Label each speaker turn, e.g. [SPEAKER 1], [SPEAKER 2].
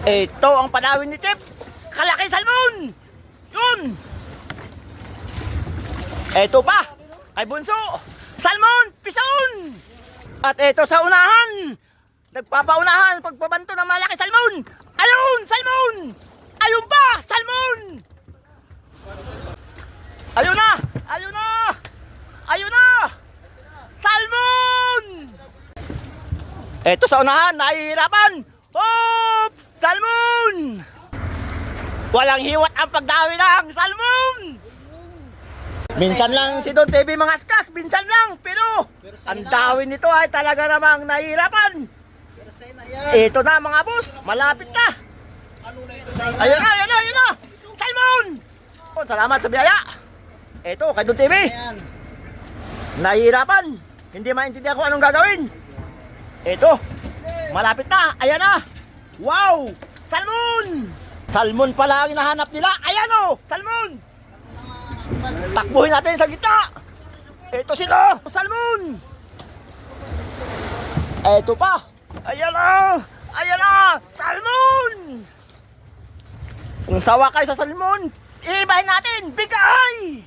[SPEAKER 1] Ito ang panawin ni Chip. Kalaki salmon. Yun. Ito pa. Ay bunso. Salmon. Pison. At ito sa unahan. Nagpapaunahan pagpabanto ng malaki salmon. Ayun. Salmon. Ayun pa. Salmon. Ayun na. Ayun na. Ayun na. Salmon. Ito sa unahan. Nahihirapan. Oops! Salmon! Walang hiwat ang pagdawi ng salmon! Minsan lang si Don TV mga skas, minsan lang, pero ang dawi nito ay talaga namang nahihirapan. Ito na mga boss, malapit na. Ayun na, ayun na, ayun na! Salmon! Salamat sa biyaya. Ito, kay Don TV. Nahihirapan, hindi maintindihan kung anong gagawin. Ito, malapit na, ayan na. Wow! Salmon! Salmon pala ang hinahanap nila. Ayan o! Salmon! Takbuhin natin sa gitna. Ito sila! Salmon! Ito pa! Ayan na! Ayan na! Salmon! Kung sawa kayo sa salmon, iibahin natin! Bigay!